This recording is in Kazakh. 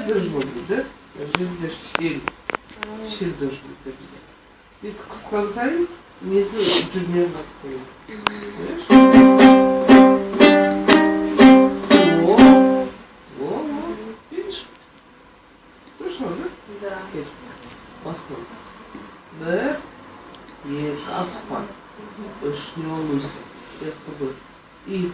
должно быть, да? Жерде шел должен быть обязательно. Ведь қысқан сайын несі жүрмей қалып қояды. О, видишь? Слышала, да? Да. Бастан. Бір, екі, аспан. Үш, не волнуйся. Я с тобой. И